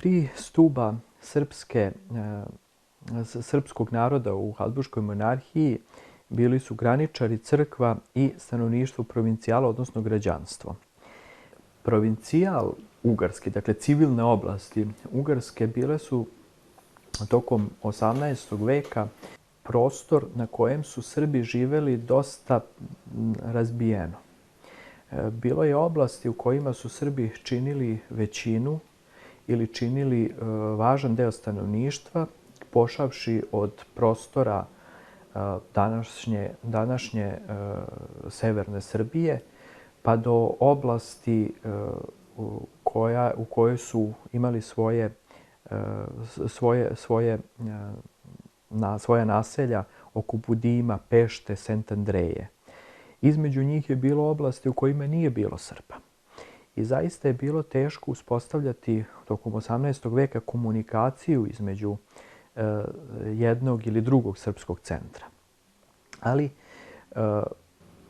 tri stuba srpskog naroda u Habsburškoj monarhiji bili su graničari, crkva i stanovništvo provincijala, odnosno građanstvo. Provincijal Ugarski, dakle civilne oblasti Ugarske, bile su tokom 18. veka prostor na kojem su Srbi živeli dosta razbijeno. Bilo je oblasti u kojima su Srbi činili većinu ili činili važan deo stanovništva, pošavši od prostora današnje severne Srbije, pa do oblasti u kojoj su imali svoja naselja oko Budima, Pešte, Sent-Andreje. Između njih je bilo oblasti u kojima nije bilo Srba. I zaista je bilo teško uspostavljati tokom 18. veka komunikaciju između jednog ili drugog srpskog centra. Ali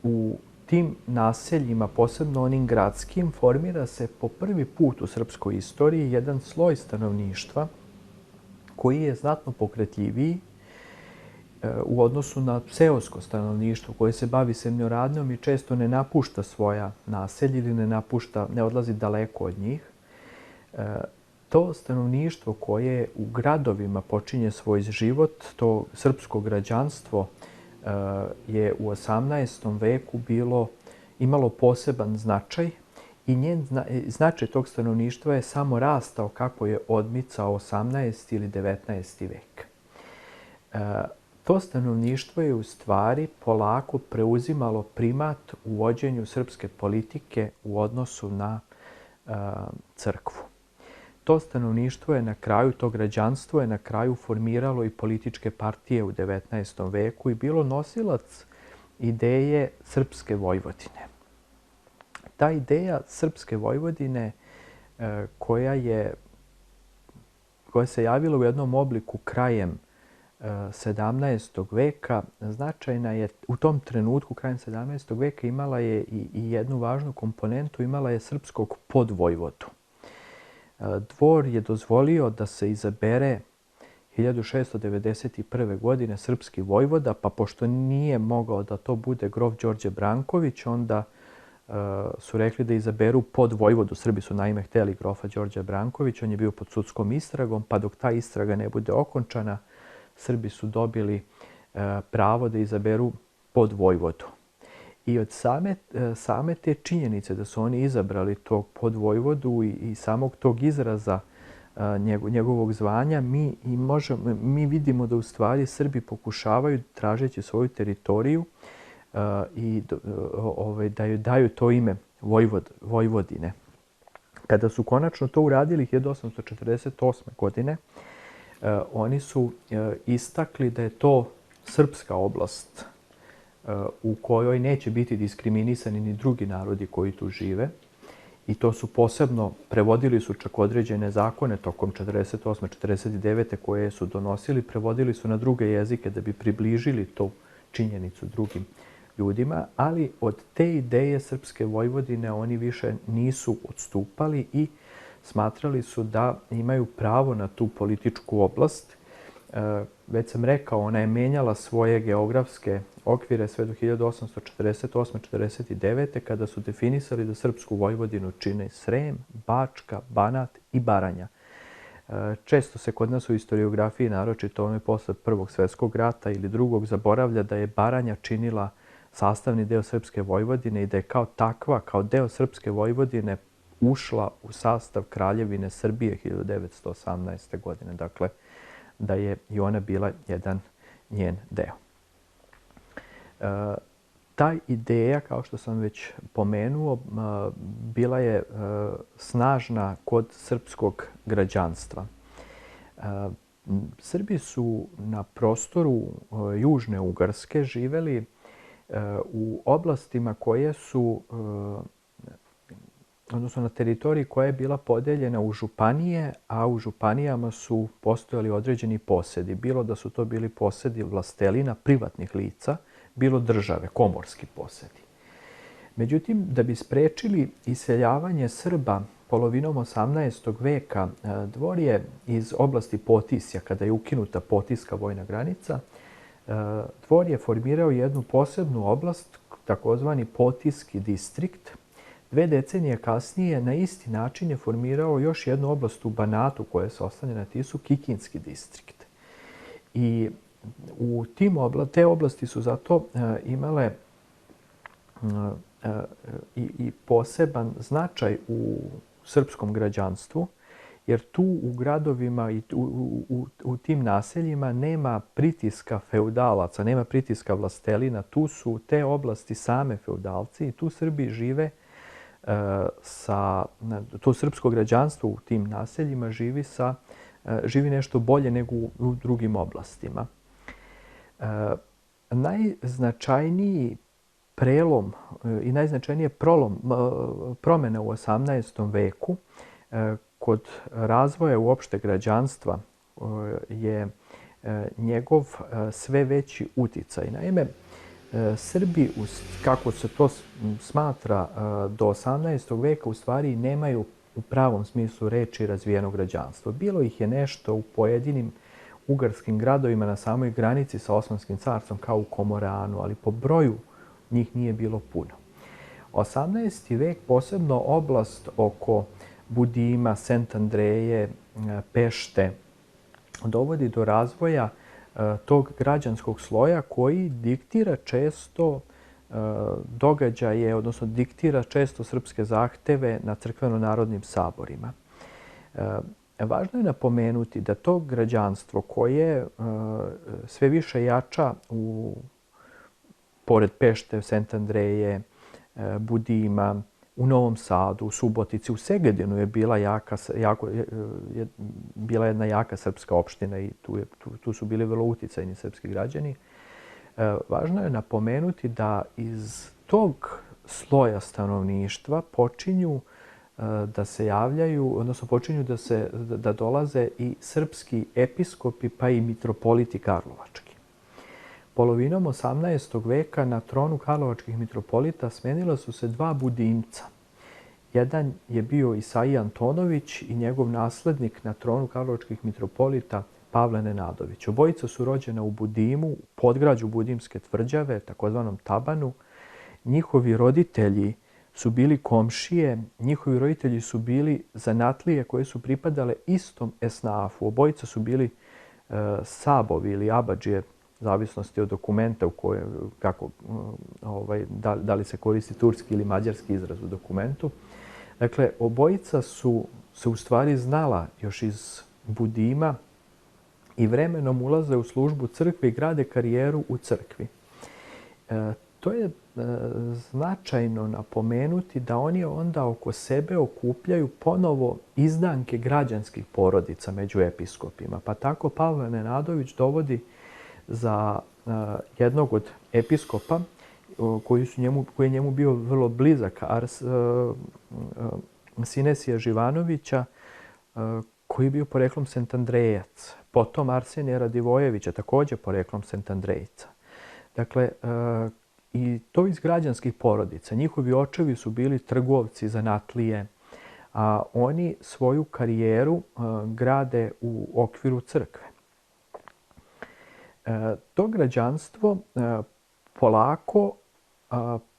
u tim naseljima, posebno onim gradskim, formira se po prvi put u srpskoj istoriji jedan sloj stanovništva koji je znatno pokretljiviji u odnosu na seosko stanovništvo koje se bavi zemljoradnjom i često ne napušta svoja naselja ili ne odlazi daleko od njih. To stanovništvo koje u gradovima počinje svoj život, to srpsko građanstvo, je u 18. veku imalo poseban značaj i značaj tog stanovništva je samo rastao kako je odmicao 18. ili 19. vek. To stanovništvo je u stvari polako preuzimalo primat u vođenju srpske politike u odnosu na crkvu. To stanovništvo je na kraju, to građanstvo je na kraju formiralo i političke partije u 19. veku i bilo nosilac ideje Srpske Vojvodine. Ta ideja Srpske Vojvodine koja se javila u jednom obliku krajem 17. veka, značajna je u tom trenutku, krajem 17. veka, imala je i jednu važnu komponentu, imala je srpskog podvojvodu. Dvor je dozvolio da se izabere 1691. godine srpski vojvoda, pa pošto nije mogao da to bude grof Đorđe Branković, onda su rekli da izaberu podvojvodu. Srbi su naime hteli grofa Đorđa Brankovića, on je bio pod sudskom istragom, pa dok ta istraga ne bude okončana, Srbi su dobili pravo da izaberu podvojvodu. I od same te činjenice da su oni izabrali tog podvojvodu i samog tog izraza njegovog zvanja, mi vidimo da u stvari Srbi pokušavaju, tražeći svoju teritoriju, i da joj daju to ime Vojvodine. Kada su konačno to uradili 1848. godine, oni su istakli da je to srpska oblast u kojoj neće biti diskriminisani ni drugi narodi koji tu žive. I to su posebno, prevodili su čak određene zakone tokom 48. 49. koje su donosili, prevodili su na druge jezike da bi približili tu činjenicu drugim ljudima, ali od te ideje Srpske Vojvodine oni više nisu odstupali i smatrali su da imaju pravo na tu političku oblast. Već sam rekao, ona je menjala svoje geografske okvire sve do 1848-49. kada su definisali da Srpsku Vojvodinu čine Srem, Bačka, Banat i Baranja. Često se kod nas u historiografiji, naročito posle Prvog svjetskog rata ili drugog, zaboravlja da je Baranja činila sastavni deo Srpske Vojvodine i da je kao takva, kao deo Srpske Vojvodine, ušla u sastav Kraljevine Srbije 1918. godine. Dakle, da je i ona bila jedan njen deo. Ta ideja, kao što sam već pomenuo, bila je snažna kod srpskog građanstva. Srbi su na prostoru južne Ugarske živeli u oblastima koje su, odnosno na teritoriji koja je bila podeljena u županije, a u županijama su postojali određeni posedi. Bilo da su to bili posedi vlastelina, privatnih lica, bilo države, komorski posedi. Međutim, da bi sprečili iseljavanje Srba polovinom 18. veka dvor je iz oblasti Potisja, kada je ukinuta Potijska vojna granica, dvor je formirao jednu posebnu oblast, takozvani Potijski distrikt. 2 decenije kasnije na isti način je formirao još jednu oblast u Banatu koja se oslanja na Tisu, Kikinski distrikt. I te oblasti su zato imale i poseban značaj u srpskom građanstvu, jer tu u gradovima i u tim naseljima nema pritiska feudalaca, nema pritiska vlastelina. Tu su te oblasti same feudalci i tu Srbi žive to srpsko građanstvo u tim naseljima živi nešto bolje nego u drugim oblastima. Najznačajniji prelom i najznačajnije promjene u 18. veku kod razvoja uopšte građanstva je njegov sve veći uticaj. Naime, Srbi, kako se to smatra, do 18. veka u stvari nemaju u pravom smislu reči razvijeno građanstvo. Bilo ih je nešto u pojedinim ugarskim gradovima na samoj granici sa Osmanskim carstvom, kao u Komoranu, ali po broju njih nije bilo puno. 18. vek, posebno oblast oko Budima, Sent Andreje, Pešte, dovodi do razvoja tog građanskog sloja koji diktira često događaje, odnosno diktira često srpske zahteve na crkveno-narodnim saborima. Važno je napomenuti da to građanstvo koje sve više jača pored Pešte, Sent Andreje, Budima, u Novom Sadu, u Subotici, u Segedinu je bila jedna jaka srpska opština i tu su bili vrlo uticajni srpski građani. Važno je napomenuti da iz tog sloja stanovništva počinju da se javljaju, odnosno počinju da dolaze i srpski episkopi pa i mitropoliti karlovački. Polovinom 18. veka na tronu karlovačkih mitropolita smenila su se 2 budimca. Jedan je bio Isaija Antonović i njegov naslednik na tronu karlovačkih mitropolita Pavle Nenadović. Obojica su rođena u Budimu, u podgrađu Budimske tvrđave, takozvanom Tabanu. Njihovi roditelji su bili komšije, njihovi roditelji su bili zanatlije koje su pripadale istom esnafu. Obojica su bili sabovi ili abadžije, zavisnosti od dokumenta da li se koristi turski ili mađarski izraz u dokumentu. Dakle, obojica su se u stvari znala još iz Budima i vremenom ulaze u službu crkve i grade karijeru u crkvi. To je značajno napomenuti da oni onda oko sebe okupljaju ponovo izdanke građanskih porodica među episkopima. Pa tako Pavle Nenadović dovodi za jednog od episkopa koji je njemu bio vrlo blizak, Sinesija Živanovića, koji je bio poreklom Sentandrejac. Potom Arsenija Radivojevića, također poreklom Sentandrejca. Dakle, i to iz građanskih porodica. Njihovi očevi su bili trgovci, zanatlije, a oni svoju karijeru grade u okviru crkve. To građanstvo polako,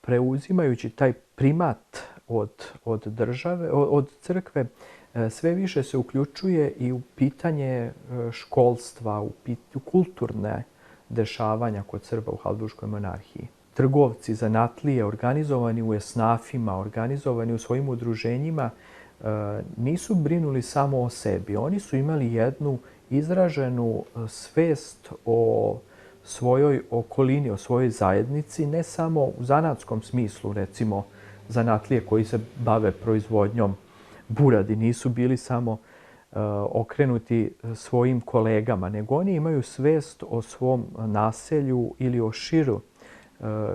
preuzimajući taj primat od države, od crkve, sve više se uključuje i u pitanje školstva, u kulturne dešavanja kod Srba u Habsburškoj monarhiji. Trgovci, zanatlije, organizovani u esnafima, organizovani u svojim udruženjima, nisu brinuli samo o sebi. Oni su imali jednu izraženu svest o svojoj okolini, o svojoj zajednici, ne samo u zanatskom smislu, recimo zanatlije koji se bave proizvodnjom buradi, nisu bili samo okrenuti svojim kolegama, nego oni imaju svest o svom naselju ili o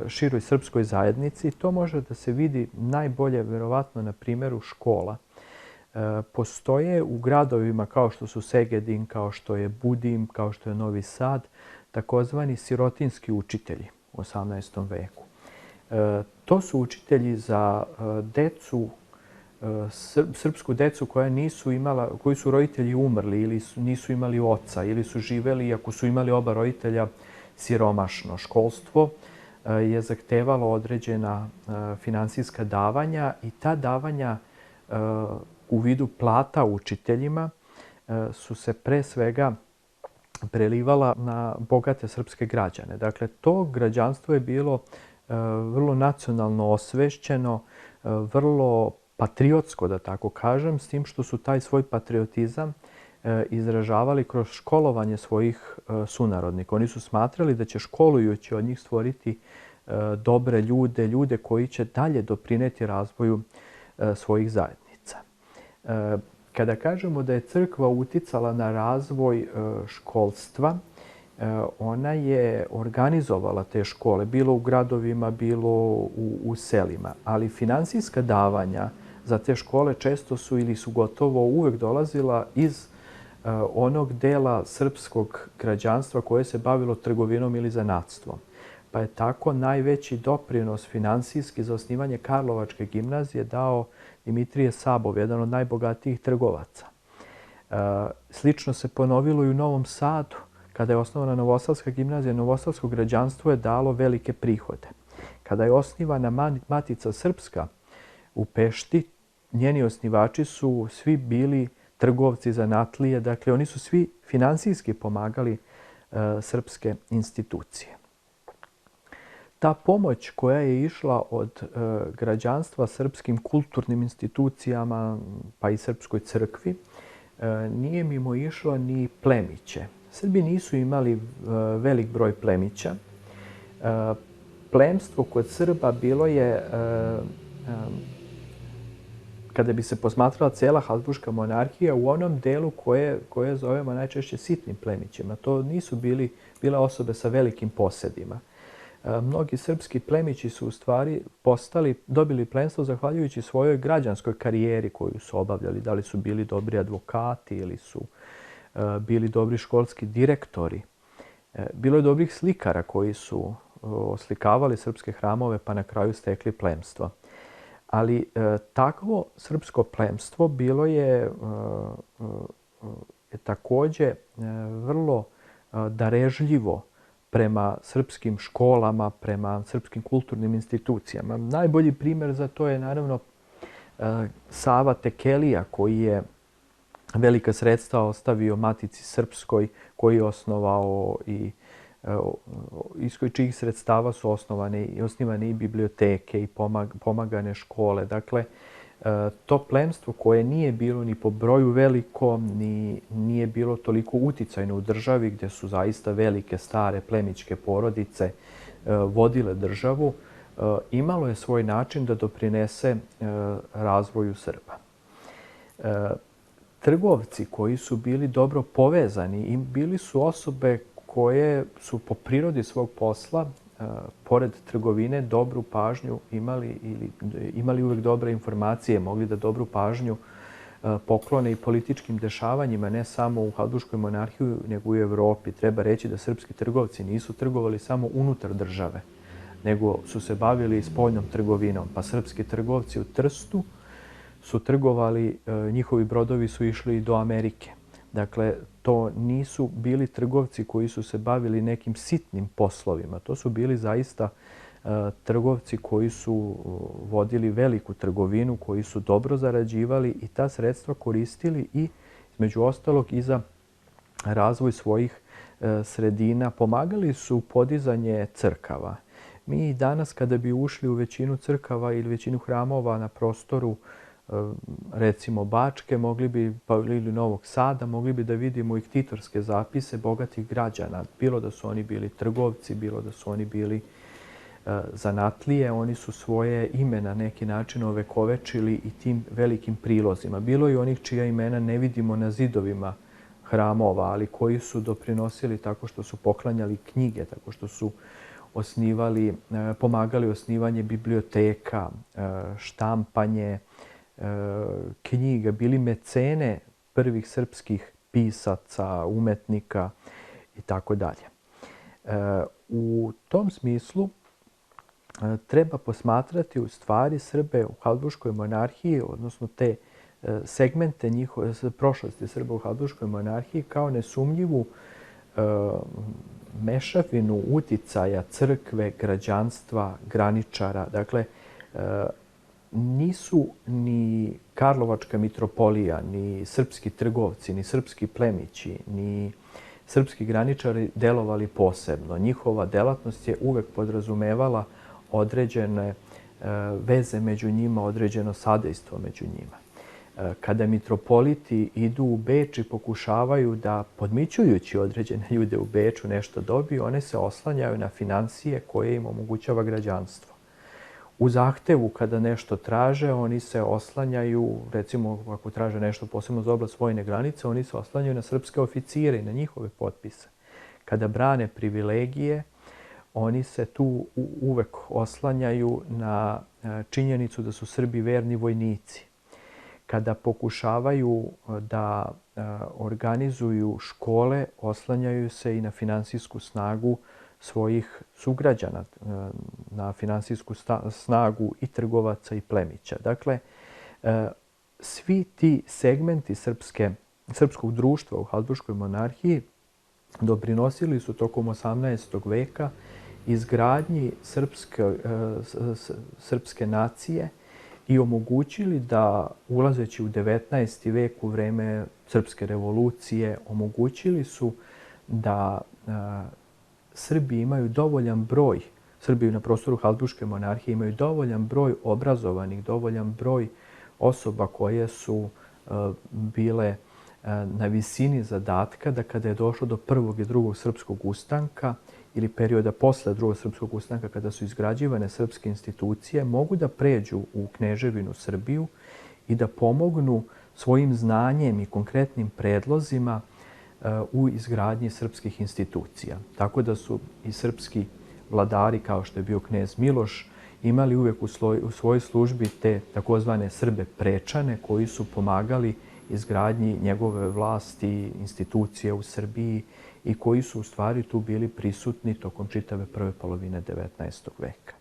široj srpskoj zajednici. To može da se vidi najbolje, verovatno, na primjeru škola. Postoje u gradovima kao što su Segedin, kao što je Budim, kao što je Novi Sad, takozvani sirotinski učitelji u 18. veku. To su učitelji za decu srpsku decu koji su roditelji umrli ili nisu imali oca ili su živeli, ako su imali oba roditelja, siromašno. Školstvo je zahtevalo određena finansijska davanja i ta davanja u vidu plata učiteljima su se pre svega prelivala na bogate srpske građane. Dakle, to građanstvo je bilo vrlo nacionalno osvešćeno, vrlo patriotsko, da tako kažem, s tim što su taj svoj patriotizam izražavali kroz školovanje svojih sunarodnika. Oni su smatrali da će školujući od njih stvoriti dobre ljude, ljude koji će dalje doprineti razvoju svojih zajednica. Kada kažemo da je crkva uticala na razvoj školstva, ona je organizovala te škole, bilo u gradovima, bilo u selima, ali finansijska davanja za te škole često su ili su gotovo uvek dolazila iz onog dela srpskog građanstva koje se bavilo trgovinom ili zanatstvom. Pa je tako najveći doprinos finansijski za osnivanje Karlovačke gimnazije dao Dimitrije Sabov, jedan od najbogatijih trgovaca. Slično se ponovilo i u Novom Sadu. Kada je osnovana Novosavska gimnazija, novosavsko građanstvo je dalo velike prihode. Kada je osnivana Matica Srpska u Pešti, njeni osnivači su svi bili trgovci, zanatlije, dakle oni su svi finansijski pomagali srpske institucije. Ta pomoć koja je išla od građanstva srpskim kulturnim institucijama pa i srpskoj crkvi nije mimo išlo ni plemiće. Srbi nisu imali velik broj plemića. Plemstvo kod Srba bilo je, kada bi se posmatrala cela Habsburška monarhija, u onom delu koje zovemo najčešće sitnim plemićima. To nisu bile osobe sa velikim posedima. Mnogi srpski plemići su u stvari dobili plemstvo zahvaljujući svojoj građanskoj karijeri koju su obavljali. Da li su bili dobri advokati ili su bili dobri školski direktori. Bilo je dobrih slikara koji su oslikavali srpske hramove pa na kraju stekli plemstvo. Ali takvo srpsko plemstvo bilo je takođe vrlo darežljivo prema srpskim školama, prema srpskim kulturnim institucijama. Najbolji primjer za to je naravno Sava Tekelija koji je velika sredstva ostavio Matici Srpskoj, koji je osnovao i iz čijih sredstava su osnivane i biblioteke i pomagane škole. Dakle, to plemstvo koje nije bilo ni po broju veliko, ni nije bilo toliko uticajno u državi gdje su zaista velike, stare plemićke porodice vodile državu, imalo je svoj način da doprinese razvoju Srba. Trgovci koji su bili dobro povezani i bili su osobe koje su po prirodi svog posla, pored trgovine, dobru pažnju imali uvek dobre informacije, mogli da dobru pažnju poklone i političkim dešavanjima, ne samo u Habsburškoj monarhiji, nego i u Evropi. Treba reći da srpski trgovci nisu trgovali samo unutar države, nego su se bavili spoljnom trgovinom. Pa srpski trgovci u Trstu su trgovali, njihovi brodovi su išli i do Amerike. Dakle, to nisu bili trgovci koji su se bavili nekim sitnim poslovima. To su bili zaista trgovci koji su vodili veliku trgovinu, koji su dobro zarađivali i ta sredstva koristili i, između ostalog, i za razvoj svojih sredina. Pomagali su podizanje crkava. Mi danas, kada bi ušli u većinu crkava ili većinu hramova na prostoru recimo Bačke, ili Novog Sada, mogli bi da vidimo i ktitorske zapise bogatih građana. Bilo da su oni bili trgovci, bilo da su oni bili zanatlije, oni su svoje ime na neki način ovekovečili i tim velikim prilozima. Bilo je onih čija imena ne vidimo na zidovima hramova, ali koji su doprinosili tako što su poklanjali knjige, tako što su pomagali osnivanje biblioteka, štampanje knjiga, bili mecene prvih srpskih pisaca, umetnika i tako dalje. U tom smislu treba posmatrati u stvari Srbe u Habsburškoj monarhiji, odnosno te segmente njihove prošlosti Srba u Habsburškoj monarhiji kao nesumnjivu mešavinu uticaja crkve, građanstva, graničara. Dakle, nisu ni Karlovačka mitropolija, ni srpski trgovci, ni srpski plemići, ni srpski graničari delovali posebno. Njihova delatnost je uvek podrazumevala određene veze među njima, određeno sadejstvo među njima. Kada mitropoliti idu u Beč i pokušavaju da, podmićujući određene ljude u Beču, nešto dobiju, one se oslanjaju na financije koje im omogućava građanstvo. U zahtevu kada nešto traže, oni se oslanjaju, recimo ako traže nešto posebno za oblast vojne granice, oni se oslanjaju na srpske oficire i na njihove potpise. Kada brane privilegije, oni se tu uvek oslanjaju na činjenicu da su Srbi verni vojnici. Kada pokušavaju da organizuju škole, oslanjaju se i na finansijsku snagu svojih sugrađana, na finansijsku snagu i trgovaca i plemića. Dakle, svi ti segmenti srpskog društva u Habsburškoj monarhiji doprinosili su tokom 18. veka izgradnji srpske nacije i omogućili da, ulazeći u 19. vek, u vreme Srpske revolucije, omogućili su da Srbi imaju dovoljan broj, Srbi na prostoru Habsburške monarhije imaju dovoljan broj obrazovanih, dovoljan broj osoba koje su bile na visini zadatka da kada je došlo do prvog i drugog srpskog ustanka ili perioda posle drugog srpskog ustanka kada su izgrađivane srpske institucije, mogu da pređu u Kneževinu Srbiju i da pomognu svojim znanjem i konkretnim predlozima u izgradnji srpskih institucija. Tako da su i srpski vladari, kao što je bio knez Miloš, imali uvek u svojoj službi te takozvane Srbe prečane koji su pomagali izgradnji njegove vlasti, institucije u Srbiji i koji su u stvari tu bili prisutni tokom čitave prve polovine 19. veka.